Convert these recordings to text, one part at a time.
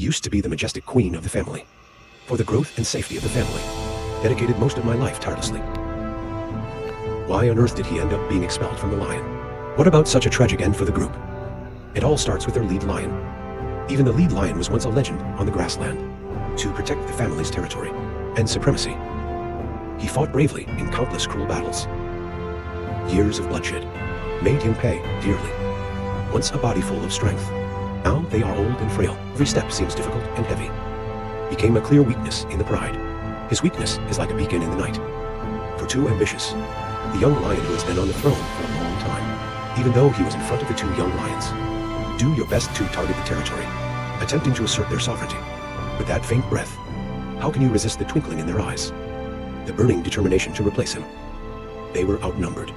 used to be the majestic queen of the family. For the growth and safety of the family, dedicated most of my life tirelessly. Why on earth did he end up being expelled from the lion? What about such a tragic end for the group? It all starts with their lead lion. Even the lead lion was once a legend on the grassland, to protect the family's territory and supremacy. He fought bravely in countless cruel battles. Years of bloodshed made him pay dearly. Once a body full of strength, now they are old and frail. Every step seems difficult and heavy. Became a clear weakness in the pride. His weakness is like a beacon in the night. For too ambitious, the young lion who has been on the throne for a long time, even though he was in front of the two young lions. Do your best to target the territory, attempting to assert their sovereignty. With that faint breath, how can you resist the twinkling in their eyes? The burning determination to replace him. They were outnumbered.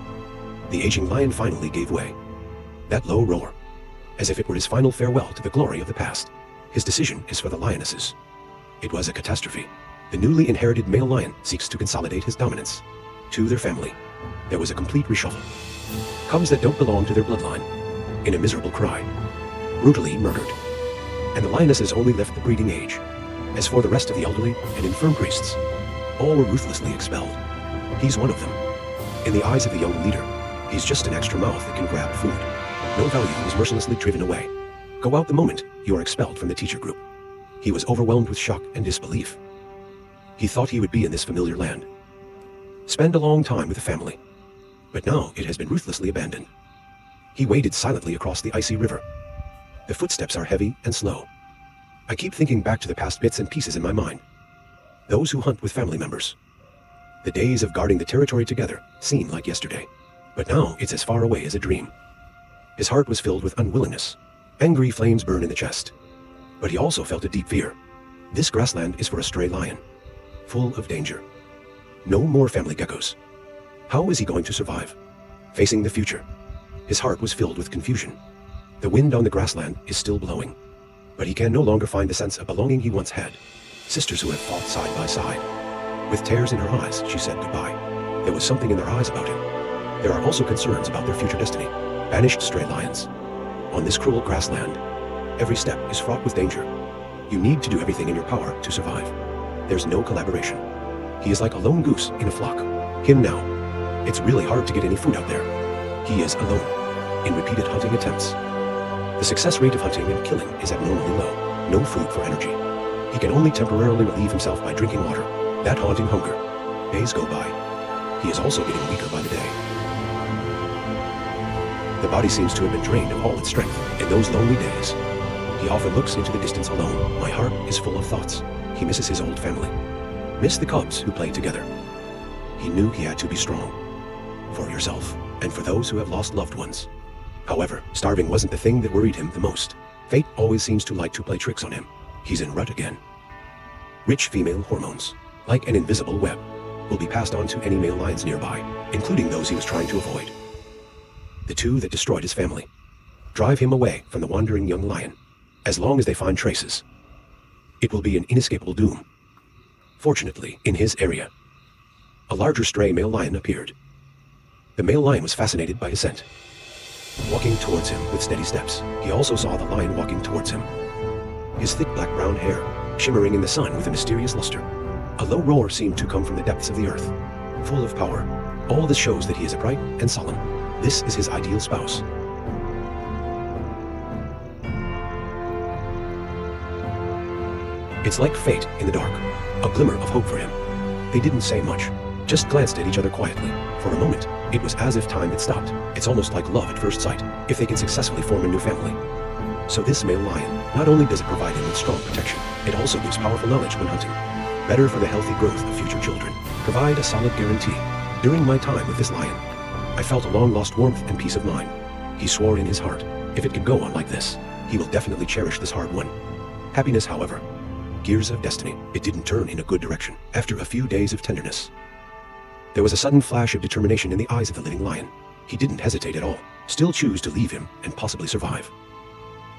The aging lion finally gave way. That low roar, as if it were his final farewell to the glory of the past. His decision is for the lionesses. It was a catastrophe. The newly inherited male lion seeks to consolidate his dominance. To their family, there was a complete reshuffle. Cubs that don't belong to their bloodline, in a miserable cry, brutally murdered. And the lionesses only left the breeding age. As for the rest of the elderly and infirm priests, all were ruthlessly expelled. He's one of them. In the eyes of the young leader, he's just an extra mouth that can grab food. No value was mercilessly driven away. Go out the moment you are expelled from the teacher group. He was overwhelmed with shock and disbelief. He thought he would be in this familiar land, spend a long time with the family, but now it has been ruthlessly abandoned. He waded silently across the icy river. The footsteps are heavy and slow. I keep thinking back to the past bits and pieces in my mind. Those who hunt with family members. The days of guarding the territory together seem like yesterday, but now it's as far away as a dream. His heart was filled with unwillingness. Angry flames burn in the chest. But he also felt a deep fear. This grassland is for a stray lion, full of danger. No more family geckos. How is he going to survive? Facing the future, his heart was filled with confusion. The wind on the grassland is still blowing, but he can no longer find the sense of belonging he once had. Sisters who have fought side by side. With tears in her eyes, she said goodbye. There was something in their eyes about him. There are also concerns about their future destiny. Banished stray lions. On this cruel grassland, every step is fraught with danger. You need to do everything in your power to survive. There's no collaboration. He is like a lone goose in a flock. Him now. It's really hard to get any food out there. He is alone, in repeated hunting attempts. The success rate of hunting and killing is abnormally low. No food for energy. He can only temporarily relieve himself by drinking water. That haunting hunger. Days go by. He is also getting weaker by the day. The body seems to have been drained of all its strength in those lonely days. He often looks into the distance alone. My heart is full of thoughts. He misses his old family. Missed the cubs who played together. He knew he had to be strong. For yourself, and for those who have lost loved ones. However, starving wasn't the thing that worried him the most. Fate always seems to like to play tricks on him. He's in rut again. Rich female hormones, like an invisible web, will be passed on to any male lions nearby, including those he was trying to avoid. The two that destroyed his family. Drive him away from the wandering young lion. As long as they find traces, it will be an inescapable doom. Fortunately, in his area, a larger stray male lion appeared. The male lion was fascinated by his scent, walking towards him with steady steps. He also saw the lion walking towards him, his thick black brown hair shimmering in the sun with a mysterious luster. A low roar seemed to come from the depths of the earth, full of power. All this shows that he is upright and solemn. This is his ideal spouse. It's like fate in the dark, a glimmer of hope for him. They didn't say much, just glanced at each other quietly. For a moment, it was as if time had stopped. It's almost like love at first sight, if they can successfully form a new family. So this male lion, not only does it provide him with strong protection, it also gives powerful knowledge when hunting. Better for the healthy growth of future children. Provide a solid guarantee. During my time with this lion, I felt a long-lost warmth and peace of mind. He swore in his heart, if it can go on like this, he will definitely cherish this hard one. Happiness, however, gears of destiny, it didn't turn in a good direction. After a few days of tenderness, there was a sudden flash of determination in the eyes of the living lion. He didn't hesitate at all, still choose to leave him and possibly survive.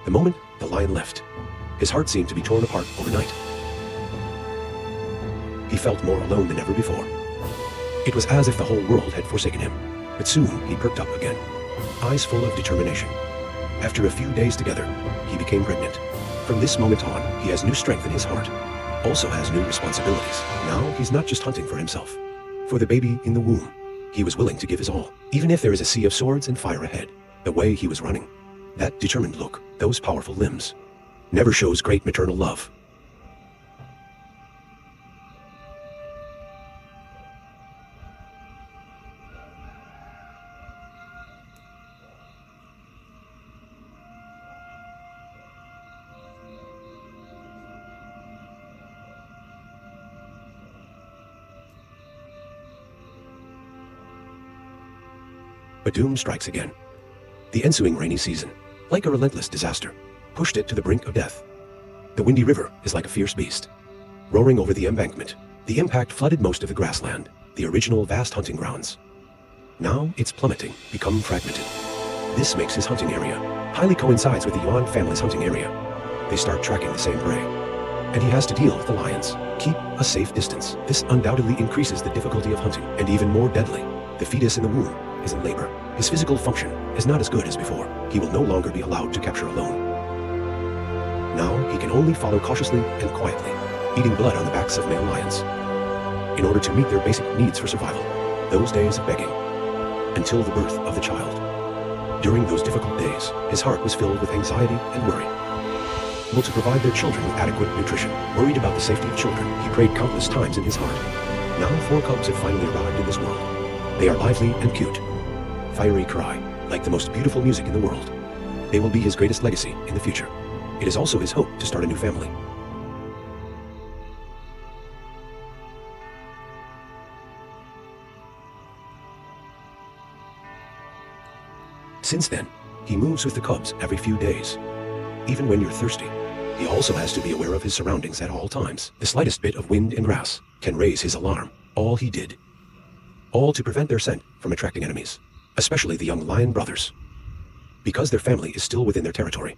The moment the lion left, his heart seemed to be torn apart overnight. He felt more alone than ever before. It was as if the whole world had forsaken him. But soon he perked up again, eyes full of determination. After a few days together, he became pregnant. From this moment on, he has new strength in his heart, also has new responsibilities. Now he's not just hunting for himself. For the baby in the womb, he was willing to give his all, even if there is a sea of swords and fire ahead. The way he was running, that determined look, those powerful limbs, never shows great maternal love. But doom strikes again. The ensuing rainy season, like a relentless disaster, pushed it to the brink of death. The windy river is like a fierce beast, roaring over the embankment. The impact flooded most of the grassland, the original vast hunting grounds. Now it's plummeting, become fragmented. This makes his hunting area highly coincides with the Yuan family's hunting area. They start tracking the same prey, and he has to deal with the lions. Keep a safe distance. This undoubtedly increases the difficulty of hunting, and even more deadly, the fetus in the womb is in labor. His physical function is not as good as before. He will no longer be allowed to capture alone. Now he can only follow cautiously and quietly, eating blood on the backs of male lions, in order to meet their basic needs for survival. Those days of begging, until the birth of the child. During those difficult days, his heart was filled with anxiety and worry. Able to provide their children with adequate nutrition, worried about the safety of children, he prayed countless times in his heart. Now 4 cubs have finally arrived in this world. They are lively and cute. Fiery cry, like the most beautiful music in the world. They will be his greatest legacy in the future. It is also his hope to start a new family. Since then, he moves with the cubs every few days. Even when you're thirsty, he also has to be aware of his surroundings at all times. The slightest bit of wind and grass can raise his alarm. All he did. All to prevent their scent from attracting enemies, especially the young lion brothers, because their family is still within their territory.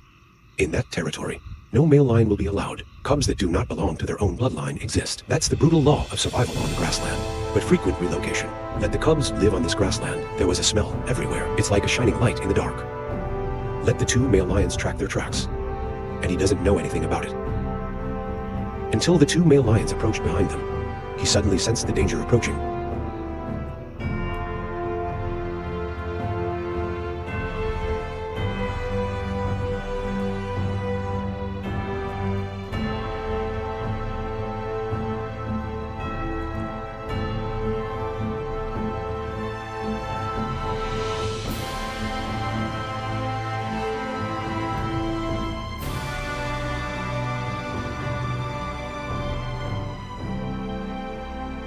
In that territory, no male lion will be allowed. Cubs that do not belong to their own bloodline exist. That's the brutal law of survival on the grassland, but frequent relocation. Let the cubs live on this grassland. There was a smell everywhere. It's like a shining light in the dark. Let the 2 male lions track their tracks, and he doesn't know anything about it. Until the 2 male lions approached behind them, he suddenly sensed the danger approaching.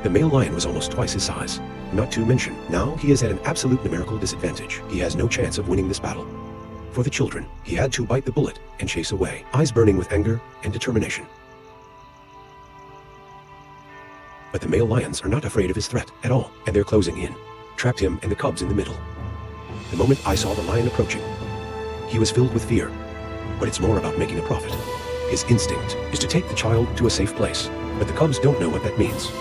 The male lion was almost twice his size. Not to mention, now he is at an absolute numerical disadvantage. He has no chance of winning this battle. For the children, he had to bite the bullet and chase away, eyes burning with anger and determination. But the male lions are not afraid of his threat at all, and they're closing in, trapped him and the cubs in the middle. The moment I saw the lion approaching, he was filled with fear, but it's more about making a profit. His instinct is to take the child to a safe place, but the cubs don't know what that means.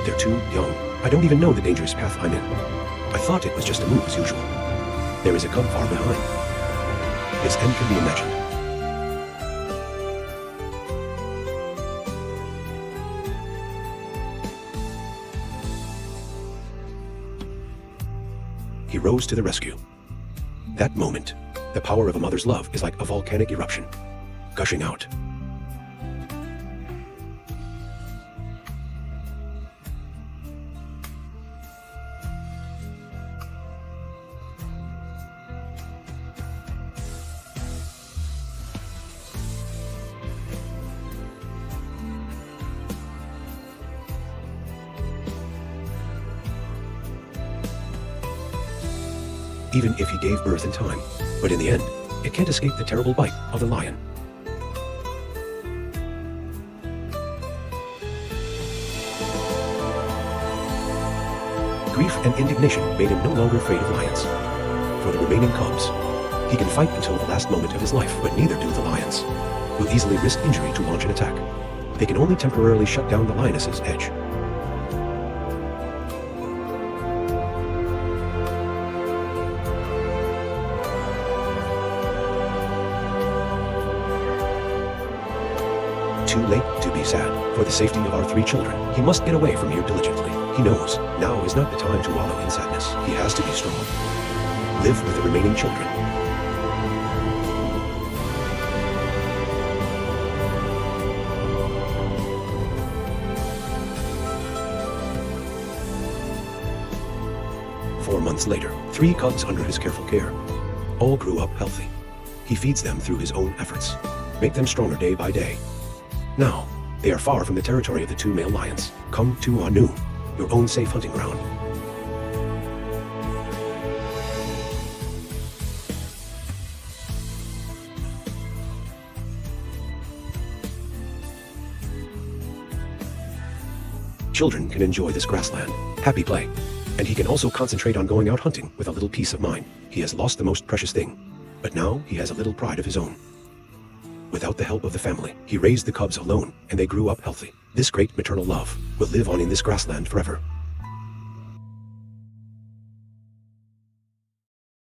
They're too young. I don't even know the dangerous path I'm in. I thought it was just a move as usual. There is a cub far behind. His end can be imagined. He rose to the rescue. That moment, the power of a mother's love is like a volcanic eruption, gushing out. Even if he gave birth in time, but in the end, it can't escape the terrible bite of the lion. Grief and indignation made him no longer afraid of lions. For the remaining cubs, he can fight until the last moment of his life, but neither do the lions. Will easily risk injury to launch an attack. They can only temporarily shut down the lioness's edge. too late to be sad. For the safety of our 3 children, he must get away from here diligently. He knows now is not the time to wallow in sadness. He has to be strong. Live with the remaining children. Four months later, 3 cubs under his careful care. All grew up healthy. He feeds them through his own efforts, make them stronger day by day. Now, they are far from the territory of the 2 male lions. Come to Anu, your own safe hunting ground. Children can enjoy this grassland, happy play, and he can also concentrate on going out hunting with a little peace of mind. He has lost the most precious thing, but now he has a little pride of his own. Without the help of the family, he raised the cubs alone, and they grew up healthy. This great maternal love will live on in this grassland forever.